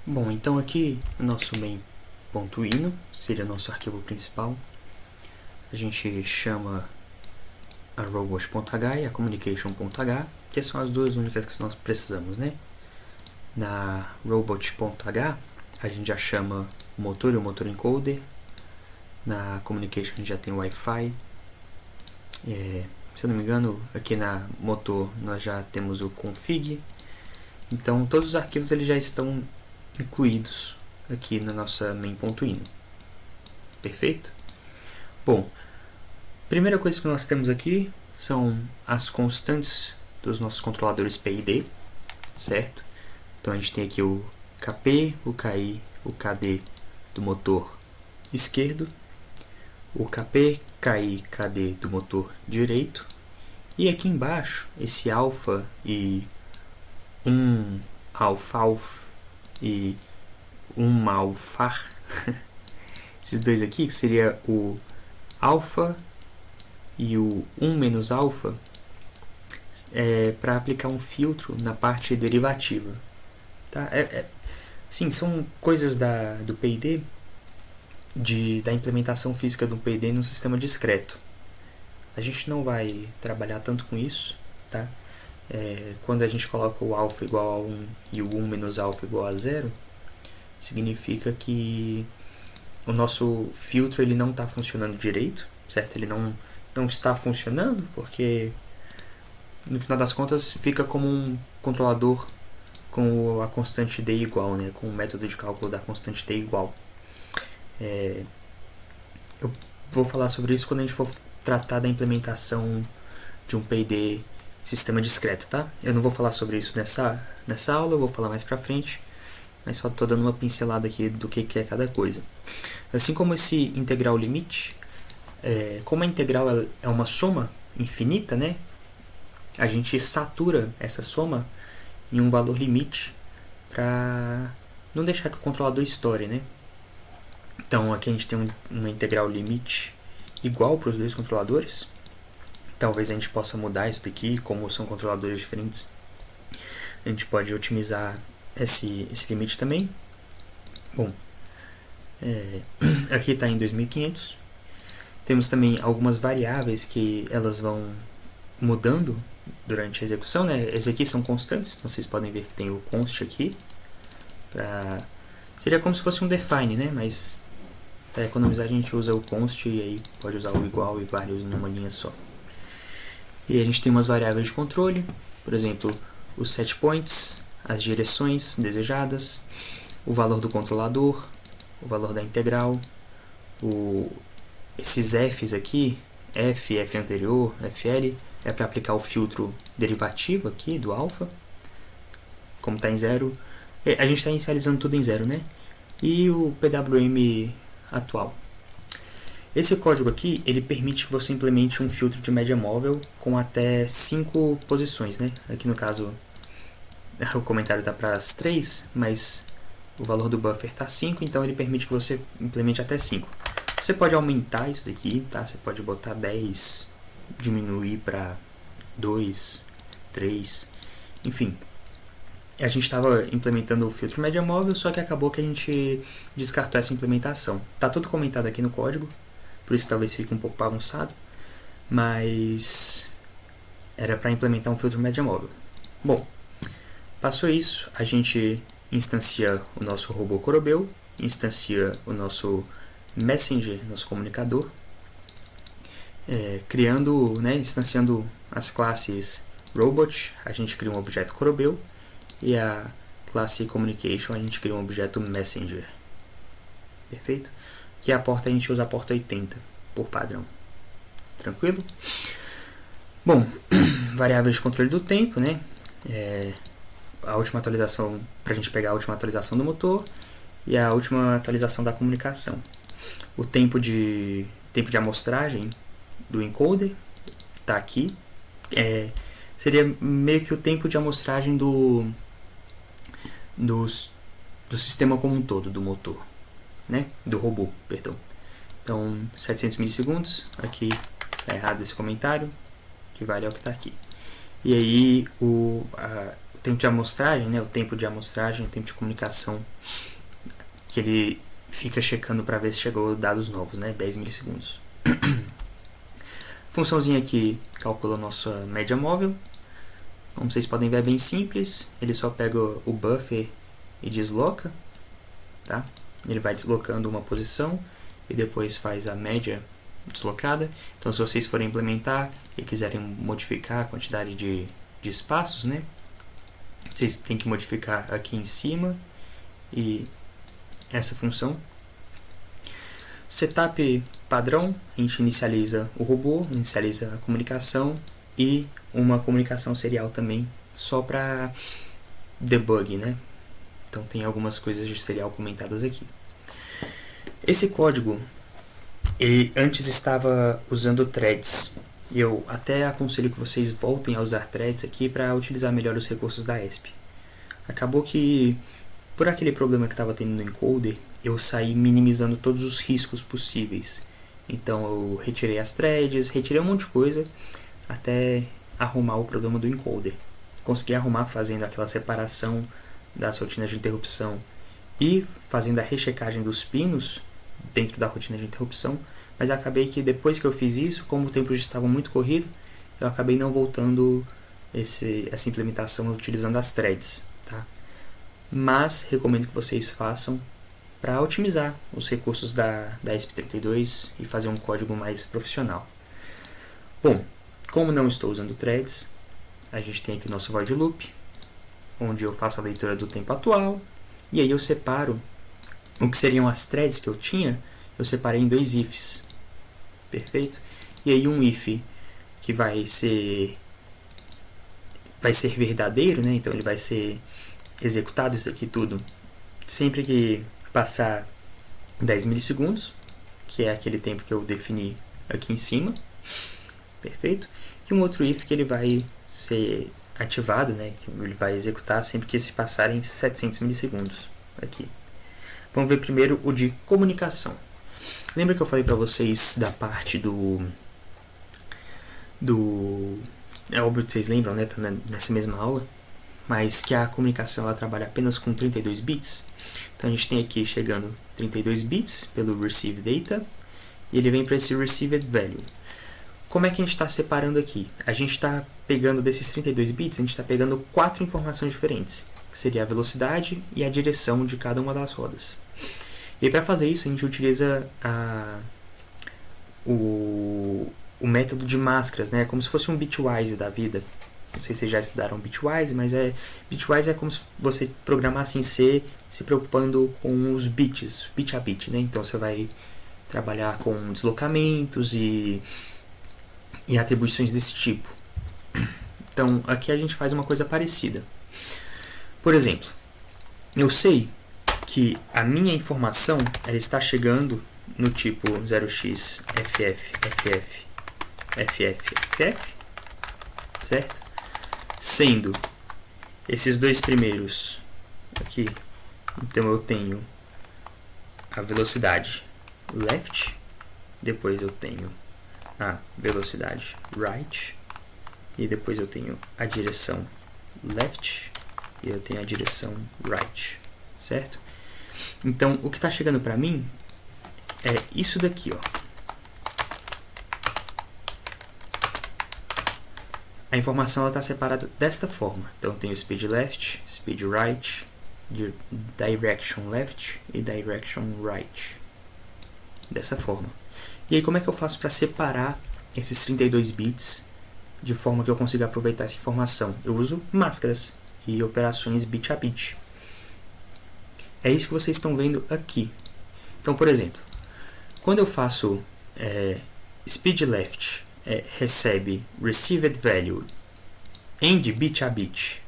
Bom, então aqui o nosso main.ino seria o nosso arquivo principal. A gente chama a robot.h e a communication.h, que são as duas únicas que nós precisamos, né? Na robot.h a gente já chama o motor e o motor encoder. Na communication a gente já tem o Wi-Fi. Se eu não me engano, aqui na motor nós já temos o config. Então todos os arquivos eles já estão incluídos aqui na nossa main.ino. Perfeito? Bom, primeira coisa que nós temos aqui são as constantes dos nossos controladores PID, certo? Então a gente tem aqui o KP, o KI, o KD do motor esquerdo, o KP, KI, KD do motor direito, e aqui embaixo esse alfa e alfalf e alfar, esses dois aqui, que seria o alfa e o 1 menos alfa, para aplicar um filtro na parte derivativa. Tá? Sim, são coisas do PID, da implementação física do PID no sistema discreto. A gente não vai trabalhar tanto com isso, tá? Quando a gente coloca o alfa igual a 1 e o 1 menos alfa igual a 0, significa que o nosso filtro ele não está funcionando direito, certo? Ele não está funcionando porque no final das contas fica como um controlador com a constante d igual, né? Com o método de cálculo da constante d igual. Eu vou falar sobre isso quando a gente for tratar da implementação de um PID sistema discreto, tá? Eu não vou falar sobre isso nessa aula, eu vou falar mais pra frente, mas só estou dando uma pincelada aqui do que é cada coisa. Assim como esse integral limite, como a integral é uma soma infinita, né? A gente satura essa soma em um valor limite para não deixar que o controlador estoure, né? Então aqui a gente tem uma integral limite igual para os dois controladores. Talvez a gente possa mudar isso daqui, como são controladores diferentes. A gente pode otimizar esse limite também. Bom, aqui está em 2500. Temos também algumas variáveis que elas vão mudando durante a execução, né? Essas aqui são constantes, então vocês podem ver que tem o const aqui. Seria como se fosse um define, né? Mas para economizar a gente usa o const e aí pode usar o igual e vários numa linha só. E a gente tem umas variáveis de controle, por exemplo, os set points, as direções desejadas, o valor do controlador, o valor da integral, esses Fs aqui, F anterior, FL, é para aplicar o filtro derivativo aqui do alfa, como está em 0. A gente está inicializando tudo em 0, né? E o PWM atual. Esse código aqui, ele permite que você implemente um filtro de média móvel com até 5 posições, né? Aqui no caso, o comentário está para as 3, mas o valor do buffer está 5, então ele permite que você implemente até 5. Você pode aumentar isso daqui, tá? Você pode botar 10, diminuir para 2, 3, enfim. A gente estava implementando o filtro média móvel, só que acabou que a gente descartou essa implementação. Tá tudo comentado aqui no código, por isso talvez fique um pouco bagunçado, mas era para implementar um filtro média móvel. Bom, passou isso, a gente instancia o nosso robô Corobel, instancia o nosso Messenger, nosso comunicador, criando, né, instanciando as classes Robot, a gente cria um objeto Corobel, e a classe Communication a gente cria um objeto Messenger. Perfeito? Que a porta a gente usa a porta 80 por padrão. Tranquilo? Bom, variáveis de controle do tempo, né? A última atualização, para a gente pegar a última atualização do motor e a última atualização da comunicação. O tempo de amostragem do encoder está aqui. Seria meio que o tempo de amostragem do sistema como um todo, do motor, né? Do robô, perdão. Então, 700 milissegundos, aqui está errado esse comentário, que vale é o que está aqui. E aí, o tempo de amostragem, né, o tempo de amostragem, o tempo de comunicação, que ele fica checando para ver se chegou dados novos, né, 10 milissegundos. Funçãozinha aqui calcula a nossa média móvel. Como vocês podem ver, é bem simples. Ele só pega o buffer e desloca, tá? Ele vai deslocando uma posição e depois faz a média deslocada. Então, se vocês forem implementar e quiserem modificar a quantidade de espaços, né, vocês têm que modificar aqui em cima e essa função. Setup padrão, a gente inicializa o robô, inicializa a comunicação e uma comunicação serial também, só para debug, né? Então tem algumas coisas de serial comentadas aqui. Esse código, ele antes estava usando threads. E eu até aconselho que vocês voltem a usar threads aqui para utilizar melhor os recursos da ESP. Acabou que, por aquele problema que estava tendo no encoder, eu saí minimizando todos os riscos possíveis. Então eu retirei as threads, retirei um monte de coisa, até arrumar o problema do encoder. Consegui arrumar fazendo aquela separação das rotinas de interrupção e fazendo a rechecagem dos pinos dentro da rotina de interrupção, mas acabei que depois que eu fiz isso, como o tempo já estava muito corrido, eu acabei não voltando essa implementação utilizando as threads, tá? Mas recomendo que vocês façam para otimizar os recursos da ESP32 e fazer um código mais profissional. Bom, como não estou usando threads, a gente tem aqui o nosso void loop, onde eu faço a leitura do tempo atual, e aí eu separo o que seriam as threads que eu tinha, eu separei em dois ifs, perfeito? E aí um if que vai ser verdadeiro, né? Então ele vai ser executado isso aqui tudo sempre que passar 10 milissegundos, que é aquele tempo que eu defini aqui em cima, perfeito? E um outro if que ele vai ser ativado, né? Que ele vai executar sempre que se passarem 700 milissegundos aqui. Vamos ver primeiro o de comunicação. Lembra que eu falei para vocês da parte é óbvio que vocês lembram, né? Tá nessa mesma aula, mas que a comunicação ela trabalha apenas com 32 bits. Então a gente tem aqui chegando 32 bits pelo receive data e ele vem para esse received value. Como é que a gente está separando aqui? A gente está pegando desses 32 bits, a gente está pegando 4 informações diferentes, que seria a velocidade e a direção de cada uma das rodas. E para fazer isso a gente utiliza o método de máscaras, né? Como se fosse um bitwise da vida. Não sei se vocês já estudaram bitwise, mas bitwise é como se você programasse em C se preocupando com os bits, bit a bit, né? Então você vai trabalhar com deslocamentos e atribuições desse tipo. Então aqui a gente faz uma coisa parecida. Por exemplo, eu sei que a minha informação ela está chegando no tipo 0xFF, certo? Sendo esses dois primeiros aqui, então eu tenho a velocidade left, depois eu tenho a velocidade right, e depois eu tenho a direção left, e eu tenho a direção right, certo? Então, o que está chegando para mim é isso daqui, ó. A informação está separada desta forma. Então, eu tenho speed left, speed right, direction left e direction right. Dessa forma. E aí, como é que eu faço para separar esses 32 bits de forma que eu consiga aproveitar essa informação? Eu uso máscaras e operações bit a bit. É isso que vocês estão vendo aqui. Então, por exemplo, quando eu faço speed left recebe received value end bit a bit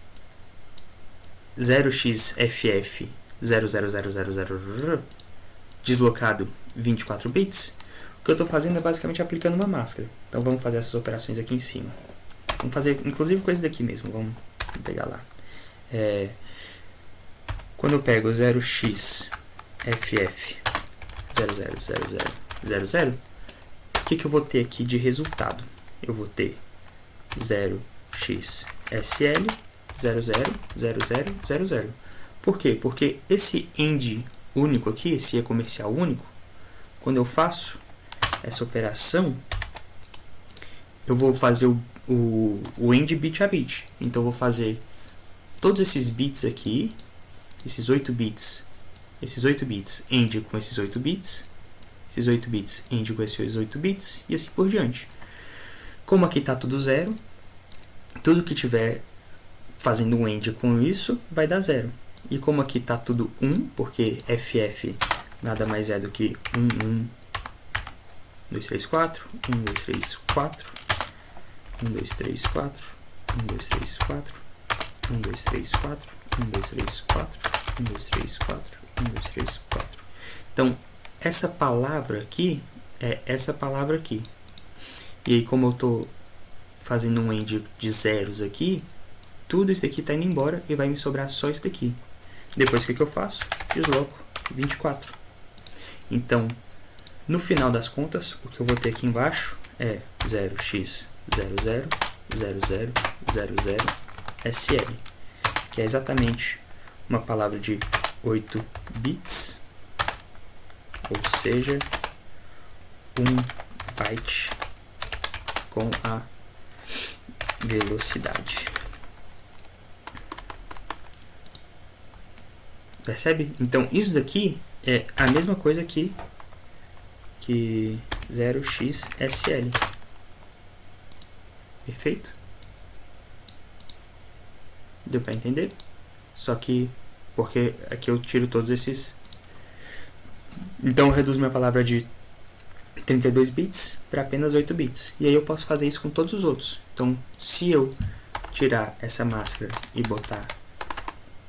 0xFF 00000 deslocado 24 bits, o que eu estou fazendo é basicamente aplicando uma máscara. Então vamos fazer essas operações aqui em cima. Vamos fazer inclusive com esse daqui mesmo. Vamos pegar lá. Quando eu pego 0xFF 00000, o que eu vou ter aqui de resultado? Eu vou ter 0xSL 000000. Por quê? Porque esse AND único aqui, esse E comercial único, quando eu faço essa operação, eu vou fazer o AND bit a bit. Então eu vou fazer todos esses bits aqui, esses 8 bits AND com esses 8 bits, esses 8 bits AND com esses 8 bits, e assim por diante. Como aqui está tudo zero, tudo que tiver fazendo um AND com isso vai dar zero. E como aqui está tudo 1, porque FF nada mais é do que 1, 1, 2, 3, 4, 1, 2, 3, 4, 1, 2, 3, 4, 1, 2, 3, 4, 1, 2, 3, 4, 1, 2, 3, 4, 1, 2, 3, 4, 1, 2, 3, 4. Então, essa palavra aqui é essa palavra aqui. E aí, como eu estou fazendo um AND de zeros aqui, tudo isso daqui está indo embora e vai me sobrar só isso daqui. Depois, o que eu faço? Desloco 24. Então, no final das contas, o que eu vou ter aqui embaixo é 0x000000SL, que é exatamente uma palavra de 8 bits, ou seja, 1 byte com a velocidade. Percebe? Então, isso daqui é a mesma coisa que 0xSL. Perfeito? Deu para entender? Só que, porque aqui eu tiro todos esses. Então, eu reduzo minha palavra de 32 bits para apenas 8 bits. E aí eu posso fazer isso com todos os outros. Então, se eu tirar essa máscara e botar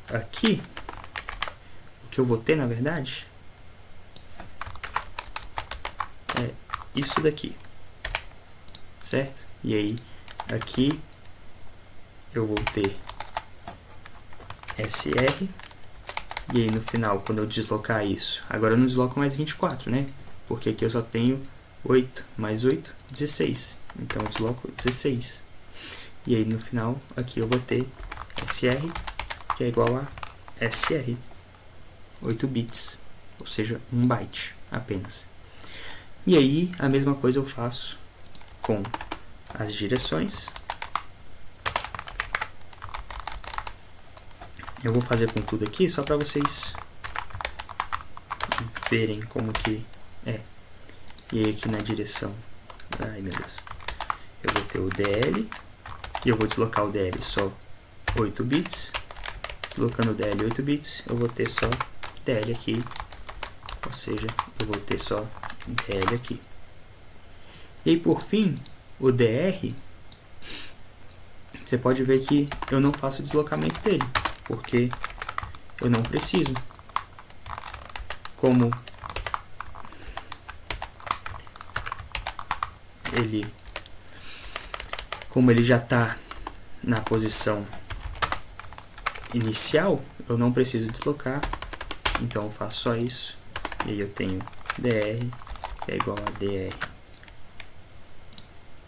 aqui, o que eu vou ter, na verdade, é isso daqui, certo? E aí, aqui, eu vou ter SR, e aí no final, quando eu deslocar isso, agora eu não desloco mais 24, né? Porque aqui eu só tenho 8 mais 8, 16. Então eu desloco 16. E aí no final, aqui eu vou ter SR, que é igual a SR. 8 bits, ou seja, 1 byte apenas. E aí, a mesma coisa eu faço com as direções. Eu vou fazer com tudo aqui, só para vocês verem como que é. E aí aqui na direção, ai meu Deus, eu vou ter o DL, e eu vou deslocar o DL só 8 bits. Deslocando o DL 8 bits, eu vou ter só DL aqui, ou seja, eu vou ter só DL aqui. E aí, por fim, o DR, você pode ver que eu não faço o deslocamento dele, porque eu não preciso. Como ele já está na posição inicial, eu não preciso deslocar. Então eu faço só isso, e aí eu tenho DR, que é igual a DR.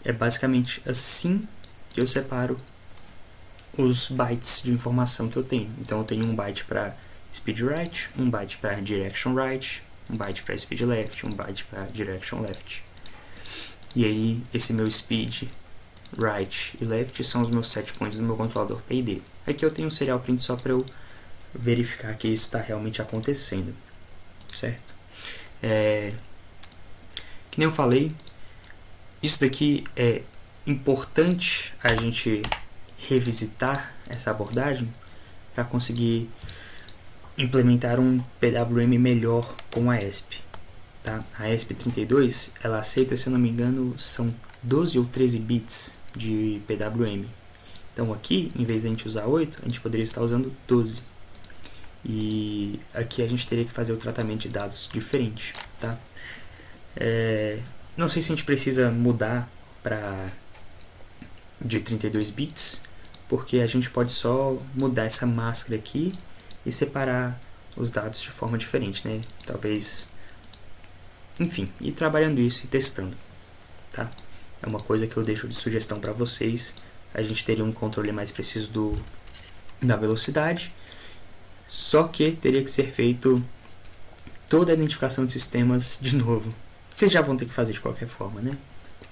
É basicamente assim que eu separo os bytes de informação que eu tenho. Então eu tenho um byte para speed right, um byte para direction right, um byte para speed left, um byte para direction left. E aí esse meu speed right e left são os meus set points do meu controlador PID. Aqui eu tenho um serial print só para eu verificar que isso está realmente acontecendo, certo? Que nem eu falei, isso daqui é importante a gente revisitar essa abordagem para conseguir implementar um PWM melhor com a ESP, tá? A ESP32, ela aceita, se eu não me engano, são 12 ou 13 bits de PWM. Então aqui, em vez de a gente usar 8, a gente poderia estar usando 12. E aqui a gente teria que fazer o tratamento de dados diferente, tá? Não sei se a gente precisa mudar para de 32 bits, porque a gente pode só mudar essa máscara aqui e separar os dados de forma diferente, né? Talvez, enfim, ir trabalhando isso e testando, tá? É uma coisa que eu deixo de sugestão para vocês. A gente teria um controle mais preciso da velocidade, só que teria que ser feito toda a identificação de sistemas de novo. Vocês já vão ter que fazer de qualquer forma, né?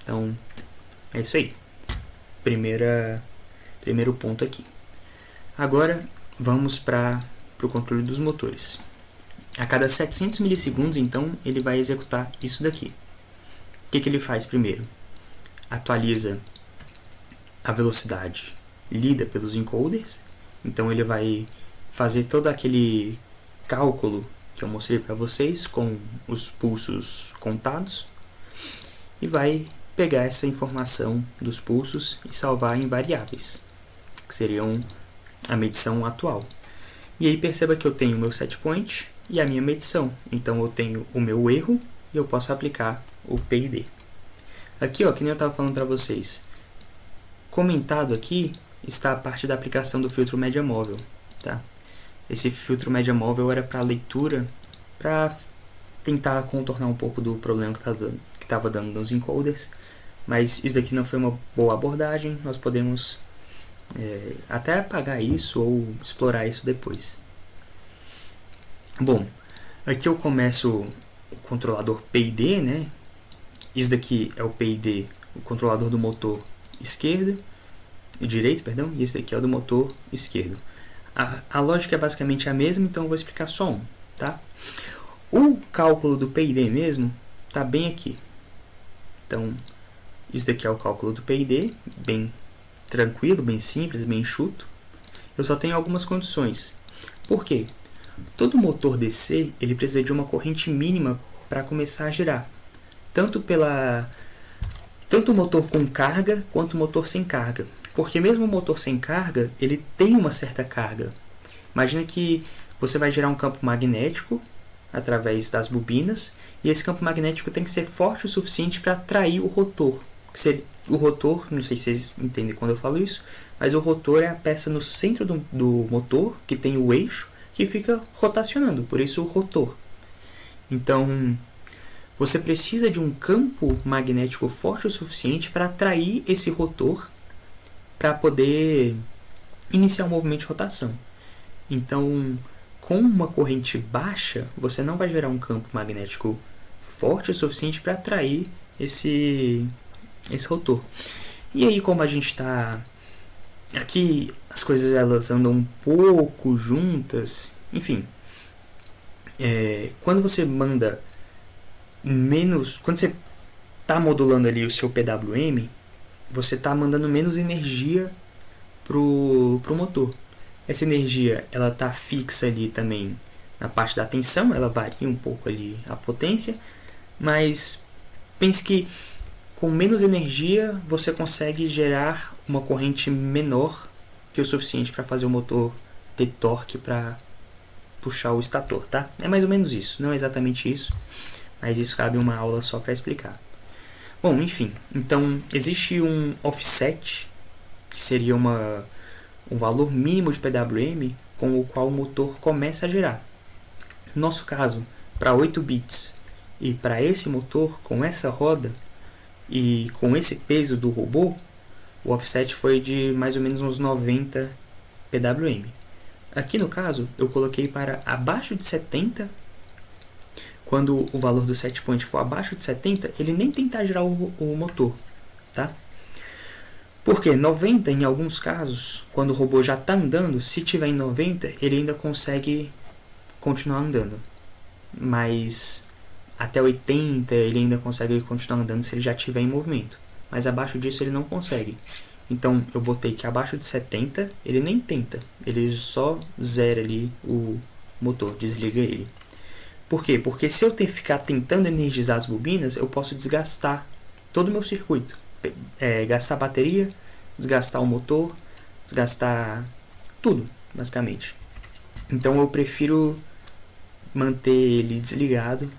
Então, é isso aí. Primeiro ponto aqui. Agora, vamos para o controle dos motores. A cada 700 milissegundos, então, ele vai executar isso daqui. O que ele faz primeiro? Atualiza a velocidade lida pelos encoders. Então, ele vai fazer todo aquele cálculo que eu mostrei para vocês com os pulsos contados e vai pegar essa informação dos pulsos e salvar em variáveis, que seriam a medição atual. E aí perceba que eu tenho o meu setpoint e a minha medição. Então eu tenho o meu erro e eu posso aplicar o PID. Aqui, ó, que nem eu estava falando para vocês, comentado aqui está a parte da aplicação do filtro média móvel, tá? Esse filtro média móvel era para leitura, para tentar contornar um pouco do problema que estava dando nos encoders, mas isso daqui não foi uma boa abordagem. Nós podemos até apagar isso ou explorar isso depois. Bom, aqui eu começo o controlador PID, né? Isso daqui é o PID, o controlador do motor direito, perdão, e esse daqui é o do motor esquerdo. A lógica é basicamente a mesma, então eu vou explicar só um, tá? O cálculo do PID mesmo tá bem aqui. Então, isso daqui é o cálculo do PID, bem tranquilo, bem simples, bem enxuto. Eu só tenho algumas condições. Por quê? Todo motor DC ele precisa de uma corrente mínima para começar a girar. Tanto o motor com carga quanto o motor sem carga. Porque mesmo o motor sem carga, ele tem uma certa carga. Imagina que você vai gerar um campo magnético através das bobinas, e esse campo magnético tem que ser forte o suficiente para atrair o rotor. O rotor, não sei se vocês entendem quando eu falo isso, mas o rotor é a peça no centro do motor, que tem o eixo, que fica rotacionando, por isso o rotor. Então, você precisa de um campo magnético forte o suficiente para atrair esse rotor para poder iniciar um movimento de rotação. Então, com uma corrente baixa, você não vai gerar um campo magnético forte o suficiente para atrair esse rotor. E aí, como a gente está aqui, as coisas elas andam um pouco juntas, enfim. Quando você manda menos, quando você está modulando ali o seu PWM, você está mandando menos energia pro motor. Essa energia ela está fixa ali também na parte da tensão, ela varia um pouco ali a potência, mas pense que com menos energia você consegue gerar uma corrente menor que o suficiente para fazer o motor ter torque para puxar o estator, tá? É mais ou menos isso, não é exatamente isso, mas isso cabe uma aula só para explicar. Bom, enfim, então existe um offset, que seria um valor mínimo de PWM com o qual o motor começa a girar. No nosso caso, para 8 bits e para esse motor, com essa roda e com esse peso do robô, o offset foi de mais ou menos uns 90 PWM. Aqui no caso, eu coloquei para abaixo de 70. Quando o valor do setpoint for abaixo de 70, ele nem tentar girar o motor, tá? Porque 90, em alguns casos, quando o robô já está andando, se tiver em 90, ele ainda consegue continuar andando. Mas até 80 ele ainda consegue continuar andando se ele já estiver em movimento. Mas abaixo disso ele não consegue. Então eu botei que abaixo de 70 ele nem tenta. Ele só zera ali o motor, desliga ele. Por quê? Porque se eu ficar tentando energizar as bobinas, eu posso desgastar todo o meu circuito. Gastar a bateria, desgastar o motor, desgastar tudo, basicamente. Então eu prefiro manter ele desligado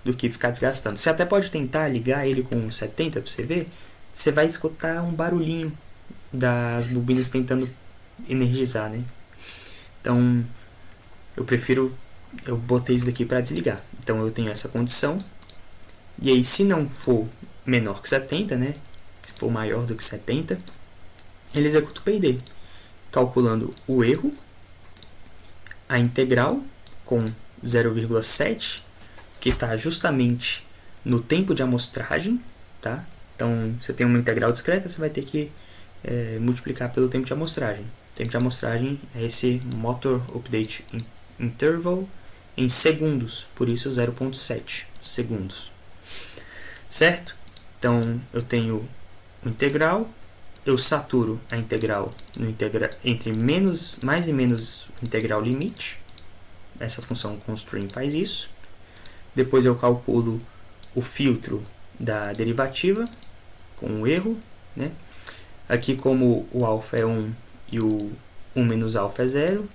do que ficar desgastando. Você até pode tentar ligar ele com 70 para você ver. Você vai escutar um barulhinho das bobinas tentando energizar, né? Então eu botei isso daqui para desligar. Então eu tenho essa condição. E aí se não for menor que 70, né? Se for maior do que 70, ele executa o PID. calculando o erro, a integral com 0,7, que está justamente no tempo de amostragem, tá? Então, você tem uma integral discreta, você vai ter que multiplicar pelo tempo de amostragem. O tempo de amostragem é esse motor update interval em segundos, por isso 0,7 segundos. Certo? Então, eu tenho o integral, eu saturo a integral no entre mais e menos integral limite. Essa função constrain faz isso. Depois eu calculo o filtro da derivativa com o erro, né? Aqui, como o alfa é 1 e o 1 menos alfa é 0,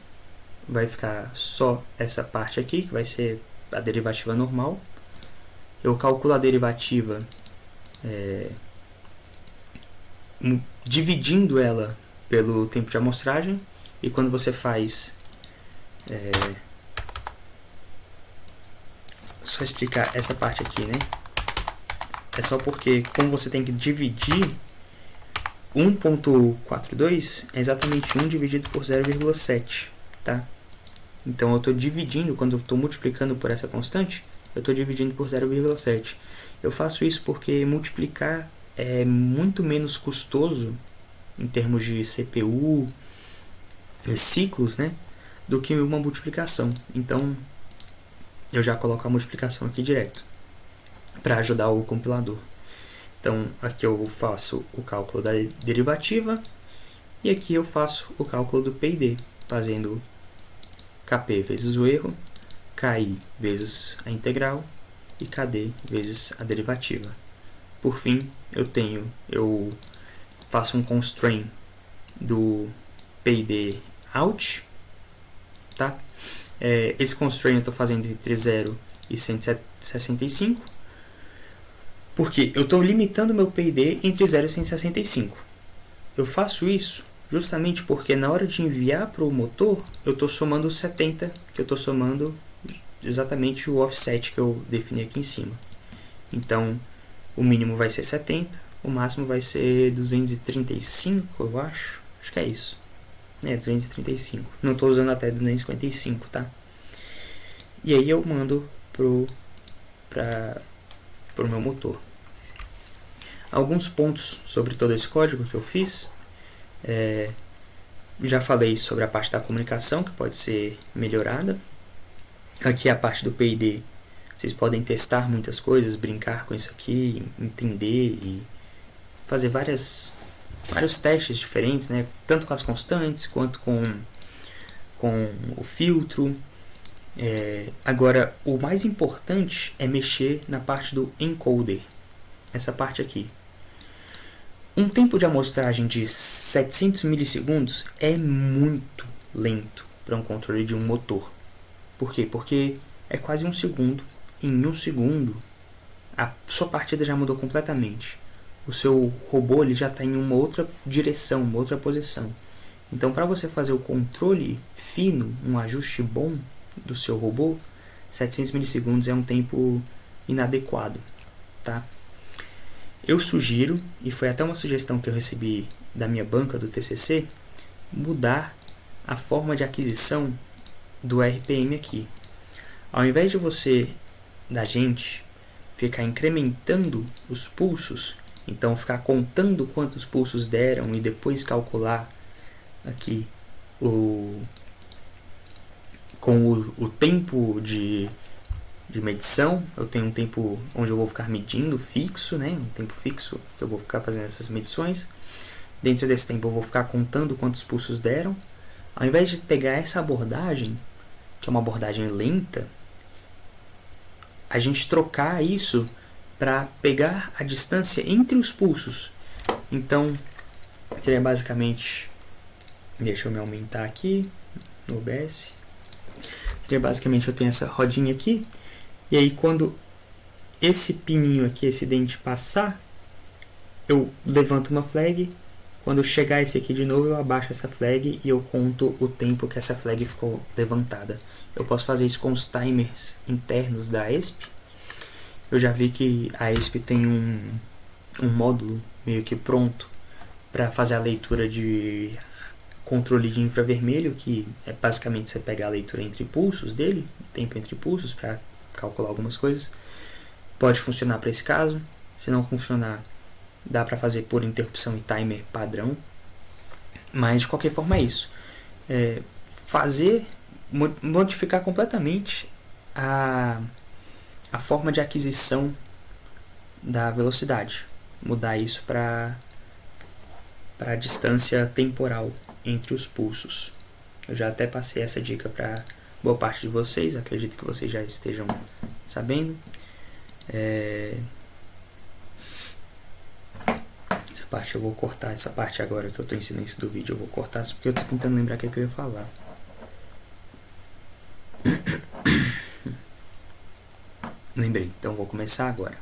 vai ficar só essa parte aqui, que vai ser a derivativa normal. Eu calculo a derivativa dividindo ela pelo tempo de amostragem, e quando você faz... só explicar essa parte aqui, né? É só porque, como você tem que dividir 1.42, é exatamente 1 dividido por 0,7, tá? Então eu estou dividindo, quando eu estou multiplicando por essa constante, eu estou dividindo por 0,7. Eu faço isso porque multiplicar é muito menos custoso em termos de CPU, ciclos, né, do que uma multiplicação. Então eu já coloco a multiplicação aqui direto para ajudar o compilador. Então aqui eu faço o cálculo da derivativa e aqui eu faço o cálculo do PID, fazendo Kp vezes o erro, Ki vezes a integral e Kd vezes a derivativa. Por fim, eu faço um constraint do PID out, tá? Esse constraint eu estou fazendo entre 0 e 165, porque eu estou limitando meu PID entre 0 e 165. Eu faço isso justamente porque na hora de enviar para o motor, eu estou somando 70, que eu estou somando exatamente o offset que eu defini aqui em cima. Então, o mínimo vai ser 70, o máximo vai ser 235, eu acho. Acho que é isso. 235. Não estou usando até 255, tá? E aí eu mando pro meu motor. Alguns pontos sobre todo esse código que eu fiz. Já falei sobre a parte da comunicação, que pode ser melhorada. Aqui a parte do PID. Vocês podem testar muitas coisas, brincar com isso aqui, entender e fazer vários testes diferentes, né? Tanto com as constantes quanto com o filtro. Agora, o mais importante é mexer na parte do encoder, essa parte aqui. Um tempo de amostragem de 700 milissegundos é muito lento para um controle de um motor. Por quê? Porque é quase um segundo. Em um segundo, a sua partida já mudou completamente. O seu robô ele já está em uma outra direção, uma outra posição. Então, para você fazer o controle fino, um ajuste bom do seu robô, 700 milissegundos é um tempo inadequado, tá? Eu sugiro, e foi até uma sugestão que eu recebi da minha banca do TCC, mudar a forma de aquisição do RPM aqui. Ao invés de da gente, ficar incrementando os pulsos, então ficar contando quantos pulsos deram e depois calcular aqui com o tempo de medição. Eu tenho um tempo onde eu vou ficar medindo fixo, né? Um tempo fixo que eu vou ficar fazendo essas medições. Dentro desse tempo eu vou ficar contando quantos pulsos deram. Ao invés de pegar essa abordagem, que é uma abordagem lenta, a gente trocar isso para pegar a distância entre os pulsos. Então, seria basicamente... Deixa eu me aumentar aqui no OBS. Seria basicamente, eu tenho essa rodinha aqui. E aí, quando esse pininho aqui, esse dente passar, eu levanto uma flag. Quando chegar esse aqui de novo, eu abaixo essa flag e eu conto o tempo que essa flag ficou levantada. Eu posso fazer isso com os timers internos da ESP. Eu já vi que a ESP tem um módulo meio que pronto para fazer a leitura de controle de infravermelho, que é basicamente você pegar a leitura entre pulsos dele, tempo entre pulsos, para calcular algumas coisas. Pode funcionar para esse caso. Se não funcionar, dá para fazer por interrupção e timer padrão. Mas de qualquer forma é isso. Modificar completamente a forma de aquisição da velocidade. Mudar isso para a distância temporal entre os pulsos. Eu já até passei essa dica para boa parte de vocês, acredito que vocês já estejam sabendo. Essa parte eu vou cortar, essa parte agora que eu estou em silêncio do vídeo eu vou cortar, porque eu estou tentando lembrar o que eu ia falar. Lembrei, então vou começar agora.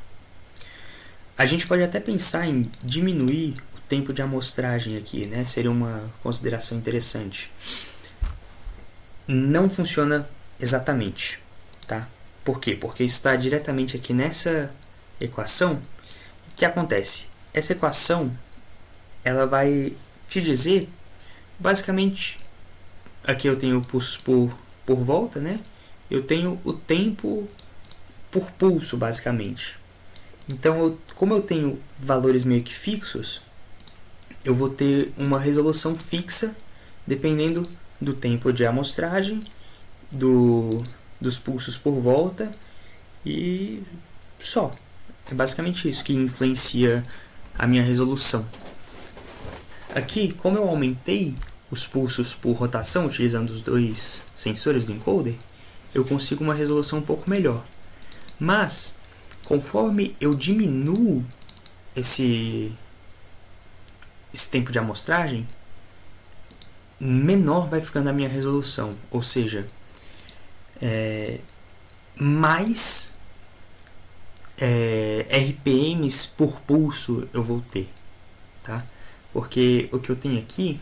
A gente pode até pensar em diminuir o tempo de amostragem aqui, né? Seria uma consideração interessante. Não funciona exatamente, tá? Por quê? Porque isso está diretamente aqui nessa equação. O que acontece? Essa equação, ela vai te dizer, basicamente, aqui eu tenho pulsos por volta, né? Eu tenho o tempo por pulso, basicamente. Então, como eu tenho valores meio que fixos, eu vou ter uma resolução fixa, dependendo do tempo de amostragem, dos pulsos por volta, e só. É basicamente isso que influencia a minha resolução. Aqui, como eu aumentei os pulsos por rotação, utilizando os dois sensores do encoder, eu consigo uma resolução um pouco melhor. Mas, conforme eu diminuo esse tempo de amostragem, menor vai ficando a minha resolução. Ou seja, mais RPMs por pulso eu vou ter, tá? Porque o que eu tenho aqui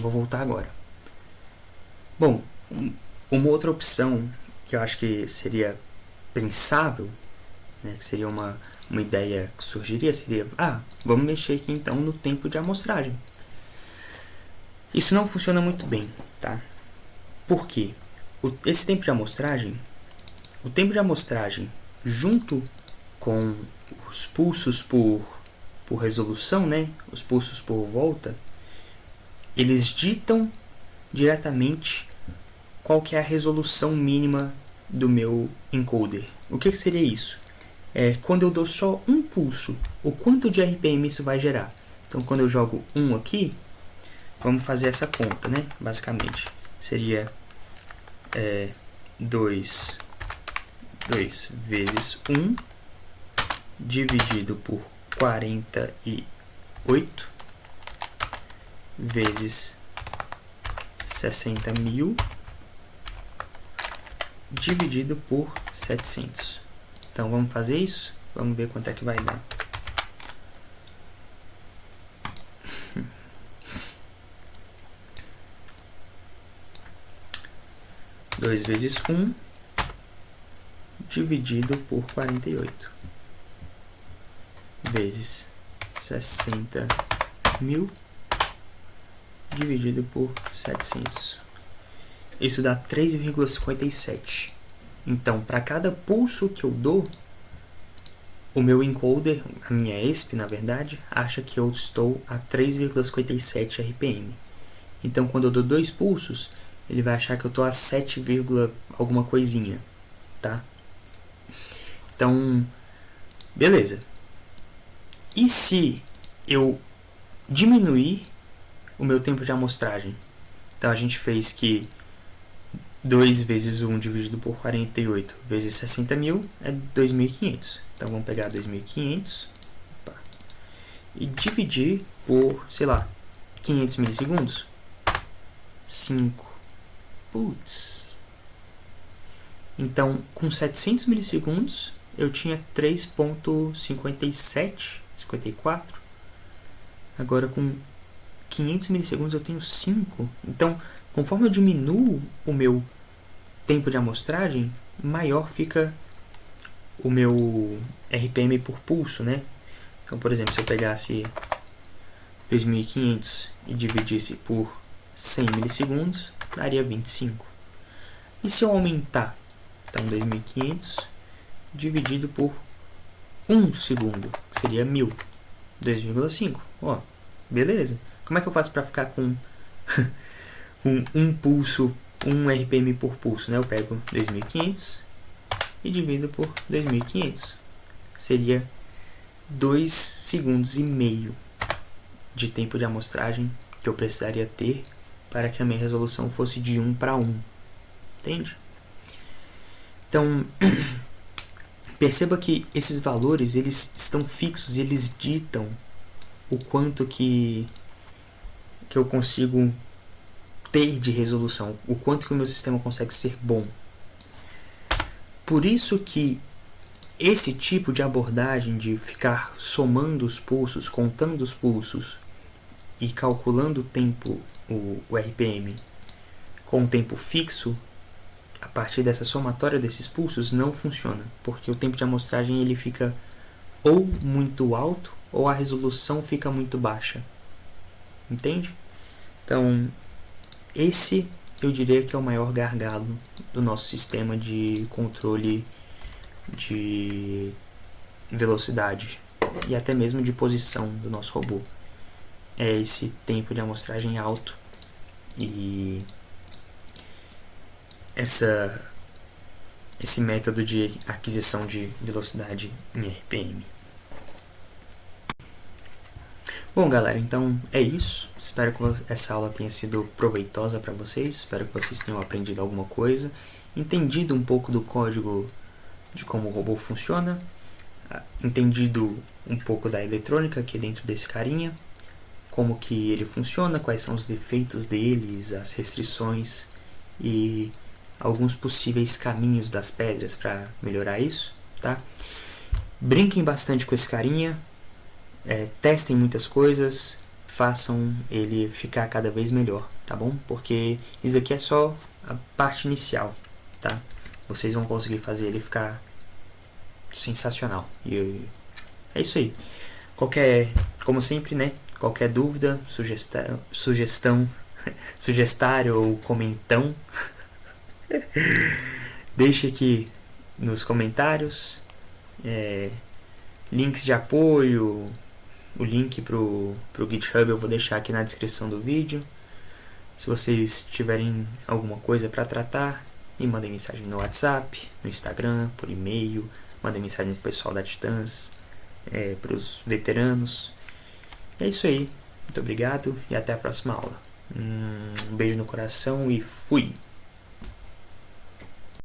vou voltar agora. Bom, uma outra opção que eu acho que seria pensável, né, que seria uma ideia que surgiria, seria, vamos mexer aqui então no tempo de amostragem. Isso não funciona muito bem, tá? Por quê? Esse tempo de amostragem, o tempo de amostragem junto com os pulsos por resolução, né, os pulsos por volta, eles ditam diretamente qual que é a resolução mínima do meu encoder. O que seria isso? Quando eu dou só um pulso, o quanto de RPM isso vai gerar? Então, quando eu jogo 1 aqui, vamos fazer essa conta, né? Basicamente, seria 2 vezes 1 dividido por 48 vezes 60.000 dividido por 700. Então vamos fazer isso? Vamos ver quanto é que vai dar. Dois vezes 1 dividido por 48 vezes 60.000 dividido por 700. Isso dá 3,57. Então, para cada pulso que eu dou, o meu encoder, a minha ESP, na verdade, acha que eu estou a 3,57 RPM. Então, quando eu dou 2 pulsos, ele vai achar que eu estou a 7, alguma coisinha. tá? Então, beleza. E se eu diminuir o meu tempo de amostragem? Então a gente fez que 2 vezes 1 dividido por 48 vezes 60 mil é 2.500. Então vamos pegar 2.500 e dividir por, sei lá, 500 milissegundos. 5. Putz. Então, com 700 milissegundos, eu tinha 3.57, 54. Agora, com 500 milissegundos, eu tenho 5. Então, conforme eu diminuo o meu tempo de amostragem, maior fica o meu RPM por pulso, né? Então, por exemplo, se eu pegasse 2.500 e dividisse por 100 milissegundos, daria 25. E se eu aumentar? Então, 2.500 dividido por 1 segundo, que seria 1.000. 2,5. Ó, beleza. Como é que eu faço para ficar com um pulso, 1 RPM por pulso, né? Eu pego 2.500 e divido por 2.500. Seria 2 segundos e meio de tempo de amostragem que eu precisaria ter para que a minha resolução fosse de 1 para 1. Entende? Então, perceba que esses valores, eles estão fixos e eles ditam o quanto que eu consigo ter de resolução, o quanto que o meu sistema consegue ser bom. Por isso que esse tipo de abordagem de ficar somando os pulsos, contando os pulsos e calculando o tempo, o RPM, com um tempo fixo, a partir dessa somatória desses pulsos, não funciona, porque o tempo de amostragem ele fica ou muito alto ou a resolução fica muito baixa. Entende? Então, esse eu diria que é o maior gargalo do nosso sistema de controle de velocidade e até mesmo de posição do nosso robô. É esse tempo de amostragem alto e esse método de aquisição de velocidade em RPM. Bom, galera, então é isso. Espero que essa aula tenha sido proveitosa para vocês. Espero que vocês tenham aprendido alguma coisa, entendido um pouco do código de como o robô funciona, entendido um pouco da eletrônica aqui dentro desse carinha, como que ele funciona, quais são os defeitos deles, as restrições e alguns possíveis caminhos das pedras para melhorar isso, tá? Brinquem bastante com esse carinha, testem muitas coisas, façam ele ficar cada vez melhor, tá bom? Porque isso aqui é só a parte inicial, tá? Vocês vão conseguir fazer ele ficar sensacional. E é isso aí. Como sempre, né? Qualquer dúvida, sugestão, sugestário ou comentão, deixe aqui nos comentários. Links de apoio, o link pro GitHub eu vou deixar aqui na descrição do vídeo. Se vocês tiverem alguma coisa para tratar, me mandem mensagem no WhatsApp, no Instagram, por e-mail, mandem mensagem pro pessoal da Titãs, pros veteranos. É isso aí. Muito obrigado e até a próxima aula. Um beijo no coração e fui!